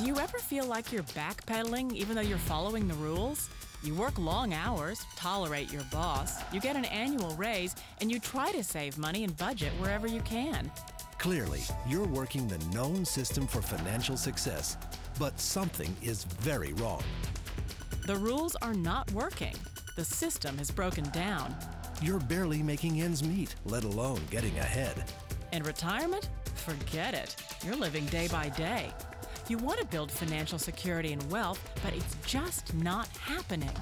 Do you ever feel like you're backpedaling even though you're following the rules? You work long hours, tolerate your boss, you get an annual raise, and you try to save money and budget wherever you can. Clearly, you're working the known system for financial success, but something is very wrong. The rules are not working. The system has broken down. You're barely making ends meet, let alone getting ahead. And retirement? Forget it. You're living day by day. You want to build financial security and wealth, but it's just not happening.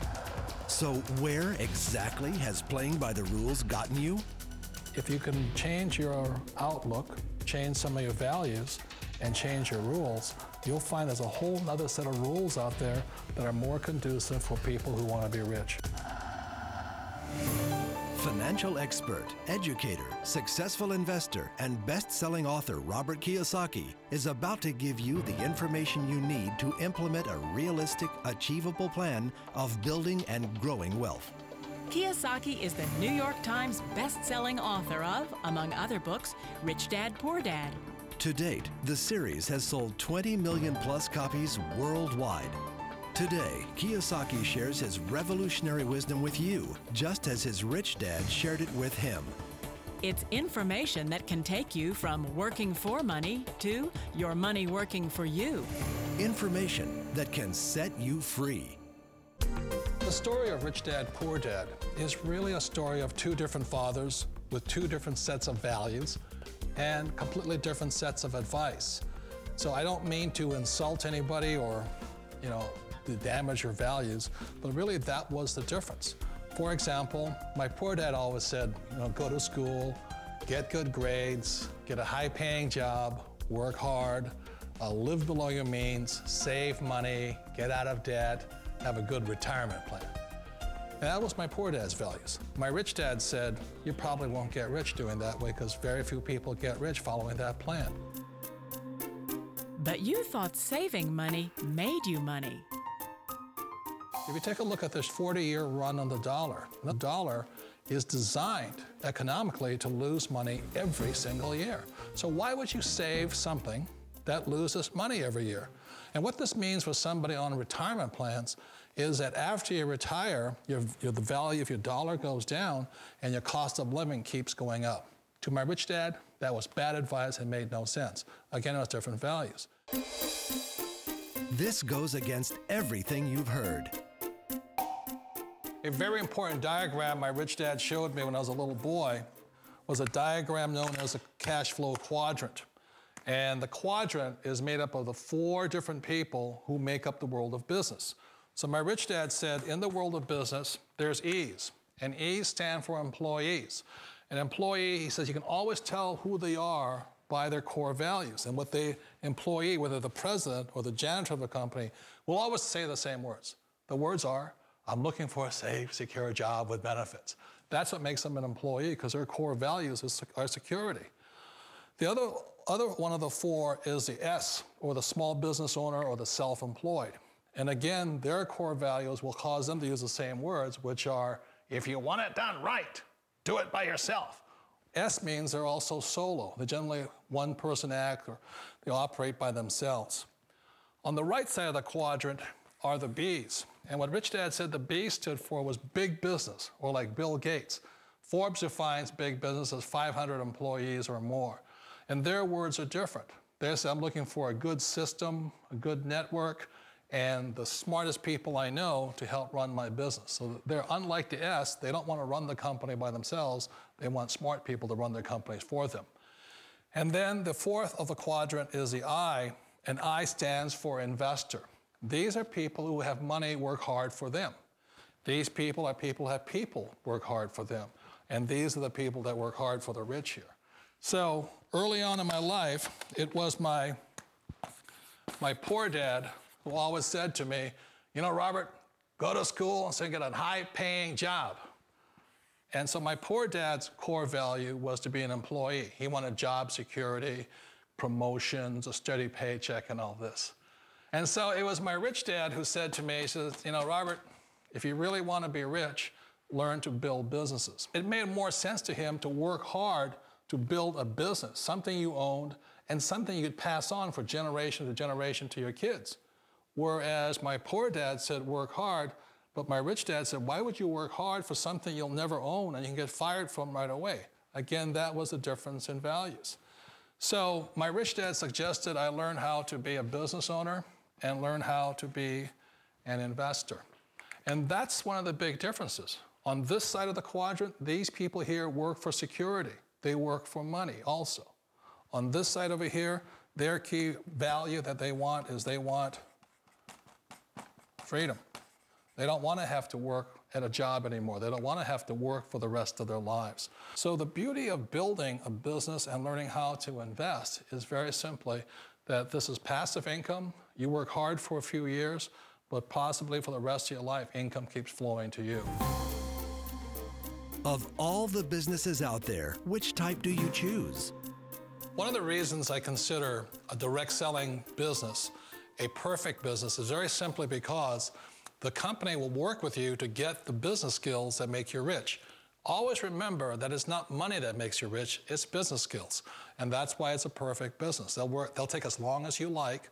So where exactly has playing by the rules gotten you? If you can change your outlook, change some of your values, and change your rules, you'll find there's a whole other set of rules out there that are more conducive for people who want to be rich. Financial expert, educator, successful investor, and best-selling author Robert Kiyosaki is about to give you the information you need to implement a realistic, achievable plan of building and growing wealth. Kiyosaki is the New York Times best-selling author of, among other books, Rich Dad, Poor Dad. To date, the series has sold 20 million plus copies worldwide. Today, Kiyosaki shares his revolutionary wisdom with you, just as his rich dad shared it with him. It's information that can take you from working for money to your money working for you. Information that can set you free. The story of Rich Dad, Poor Dad is really a story of two different fathers with two different sets of values and completely different sets of advice. So I don't mean to insult anybody or, to damage your values, but really that was the difference. For example, my poor dad always said, go to school, get good grades, get a high-paying job, work hard, live below your means, save money, get out of debt, have a good retirement plan. And that was my poor dad's values. My rich dad said, you probably won't get rich doing that way because very few people get rich following that plan. But you thought saving money made you money. If you take a look at this 40-year run on the dollar is designed economically to lose money every single year. So why would you save something that loses money every year? And what this means for somebody on retirement plans is that after you retire, the value of your dollar goes down and your cost of living keeps going up. To my rich dad, that was bad advice and made no sense. Again, it was different values. This goes against everything you've heard. A very important diagram my rich dad showed me when I was a little boy was a diagram known as a cash flow quadrant. And the quadrant is made up of the four different people who make up the world of business. So my rich dad said, in the world of business, there's E's, and E's stand for employees. An employee, he says, you can always tell who they are by their core values. And what the employee, whether the president or the janitor of the company, will always say the same words. The words are, I'm looking for a safe, secure job with benefits. That's what makes them an employee, because their core values are security. The other one of the four is the S, or the small business owner or the self-employed. And again, their core values will cause them to use the same words, which are, if you want it done right, do it by yourself. S means they're also solo. They're generally one-person act, or they operate by themselves. On the right side of the quadrant are the B's. And what Rich Dad said the B stood for was big business, or like Bill Gates. Forbes defines big business as 500 employees or more. And their words are different. They say, I'm looking for a good system, a good network, and the smartest people I know to help run my business. So they're unlike the S. They don't want to run the company by themselves. They want smart people to run their companies for them. And then the fourth of the quadrant is the I, and I stands for investor. These are people who have money work hard for them. These people are people who have people work hard for them. And these are the people that work hard for the rich here. So early on in my life, it was my poor dad who always said to me, Robert, go to school and get a high-paying job. And so my poor dad's core value was to be an employee. He wanted job security, promotions, a steady paycheck, and all this. And so it was my rich dad who said to me, he says, Robert, if you really want to be rich, learn to build businesses. It made more sense to him to work hard to build a business, something you owned, and something you could pass on for generation to generation to your kids. Whereas my poor dad said, work hard, but my rich dad said, why would you work hard for something you'll never own and you can get fired from right away? Again, that was a difference in values. So my rich dad suggested I learn how to be a business owner and learn how to be an investor. And that's one of the big differences. On this side of the quadrant, these people here work for security. They work for money also. On this side over here, their key value that they want is they want freedom. They don't want to have to work at a job anymore. They don't want to have to work for the rest of their lives. So the beauty of building a business and learning how to invest is very simply that this is passive income. You work hard for a few years, but possibly for the rest of your life, income keeps flowing to you. Of all the businesses out there, which type do you choose? One of the reasons I consider a direct selling business a perfect business is very simply because the company will work with you to get the business skills that make you rich. Always remember that it's not money that makes you rich, it's business skills. And that's why it's a perfect business. They'll take as long as you like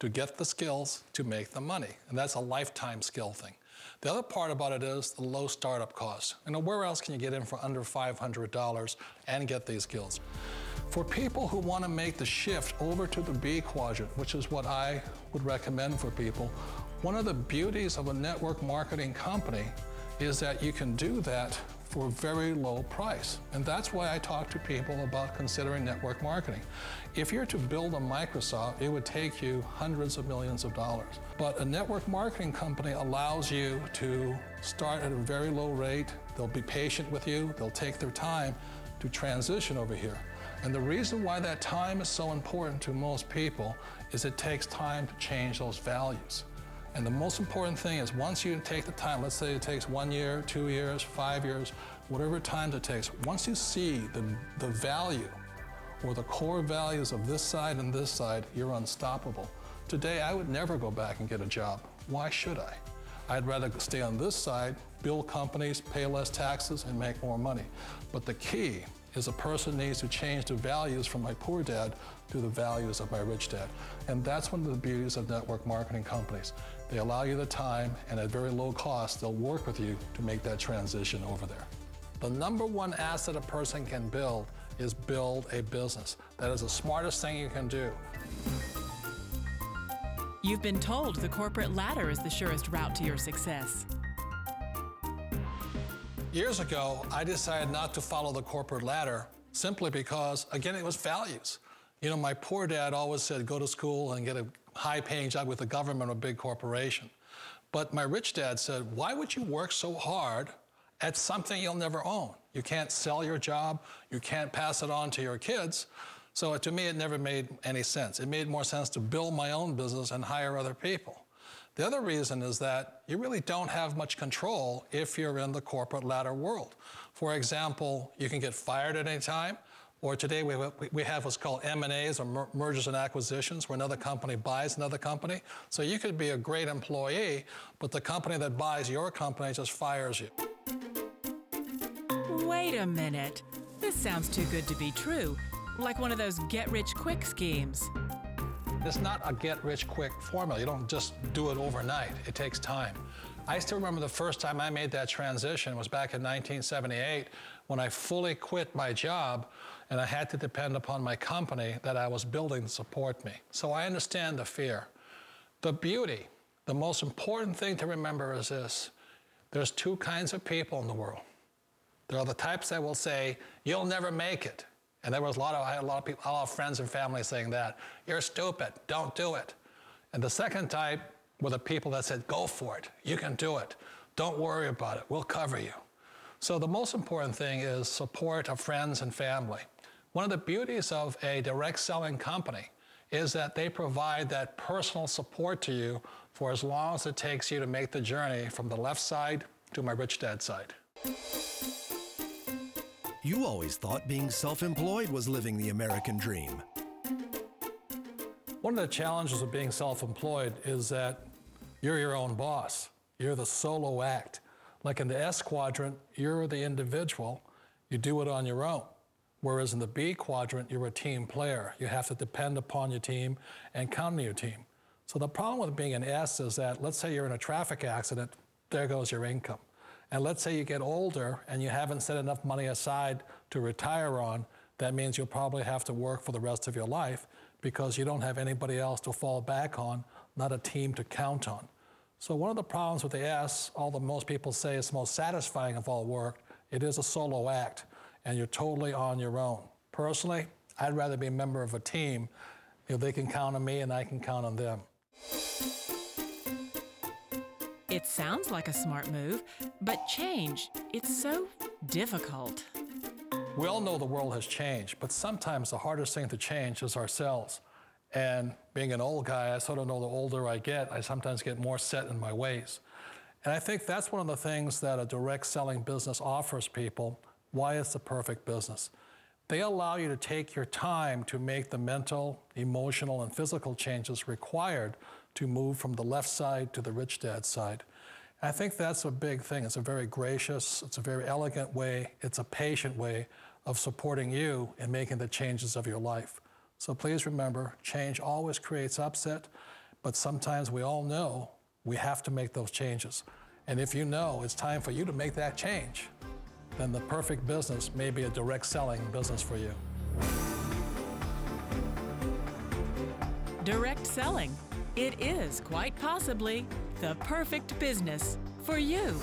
to get the skills to make the money. And that's a lifetime skill thing. The other part about it is the low startup cost. Where else can you get in for under $500 and get these skills? For people who want to make the shift over to the B quadrant, which is what I would recommend for people, one of the beauties of a network marketing company is that you can do that for a very low price. And that's why I talk to people about considering network marketing. If you're to build a Microsoft, it would take you hundreds of millions of dollars. But a network marketing company allows you to start at a very low rate. They'll be patient with you. They'll take their time to transition over here. And the reason why that time is so important to most people is it takes time to change those values. And the most important thing is once you take the time, let's say it takes 1 year, 2 years, 5 years, whatever time it takes, once you see the value or the core values of this side and this side, you're unstoppable. Today, I would never go back and get a job. Why should I? I'd rather stay on this side, build companies, pay less taxes, and make more money. But the key is a person needs to change the values from my poor dad to the values of my rich dad. And that's one of the beauties of network marketing companies. They allow you the time, and at very low cost, they'll work with you to make that transition over there. The number one asset a person can build is build a business. That is the smartest thing you can do. You've been told the corporate ladder is the surest route to your success. Years ago, I decided not to follow the corporate ladder simply because, again, it was values. My poor dad always said, go to school and get a high-paying job with the government or a big corporation. But my rich dad said, why would you work so hard at something you'll never own? You can't sell your job. You can't pass it on to your kids. So to me, it never made any sense. It made more sense to build my own business and hire other people. The other reason is that you really don't have much control if you're in the corporate ladder world. For example, you can get fired at any time, or today we have what's called M&As, or mergers and acquisitions, where another company buys another company. So you could be a great employee, but the company that buys your company just fires you. Wait a minute. This sounds too good to be true. Like one of those get-rich-quick schemes. It's not a get-rich-quick formula. You don't just do it overnight. It takes time. I still remember the first time I made that transition was back in 1978 when I fully quit my job and I had to depend upon my company that I was building to support me. So I understand the fear. The beauty, the most important thing to remember is this. There's two kinds of people in the world. There are the types that will say, you'll never make it. And I had a lot of friends and family saying that. You're stupid, don't do it. And the second type were the people that said, go for it, you can do it. Don't worry about it, we'll cover you. So the most important thing is support of friends and family. One of the beauties of a direct selling company is that they provide that personal support to you for as long as it takes you to make the journey from the left side to my rich dad side. You always thought being self-employed was living the American dream. One of the challenges of being self-employed is that you're your own boss. You're the solo act. Like in the S quadrant, you're the individual. You do it on your own. Whereas in the B quadrant, you're a team player. You have to depend upon your team and count on your team. So the problem with being an S is that, let's say you're in a traffic accident, there goes your income. And let's say you get older and you haven't set enough money aside to retire on, that means you'll probably have to work for the rest of your life because you don't have anybody else to fall back on, not a team to count on. So one of the problems with the S, although most people say it's the most satisfying of all work, it is a solo act, and you're totally on your own. Personally, I'd rather be a member of a team. They can count on me and I can count on them. It sounds like a smart move, but change, it's so difficult. We all know the world has changed, but sometimes the hardest thing to change is ourselves. And being an old guy, I sort of know the older I get, I sometimes get more set in my ways. And I think that's one of the things that a direct selling business offers people, why it's the perfect business. They allow you to take your time to make the mental, emotional, and physical changes required to move from the left side to the rich dad side. And I think that's a big thing. It's a very gracious, it's a very elegant way, it's a patient way of supporting you in making the changes of your life. So please remember, change always creates upset, but sometimes we all know we have to make those changes. And if you know it's time for you to make that change, then the perfect business may be a direct selling business for you. Direct selling. It is quite possibly the perfect business for you.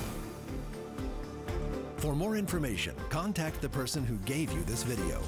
For more information, contact the person who gave you this video.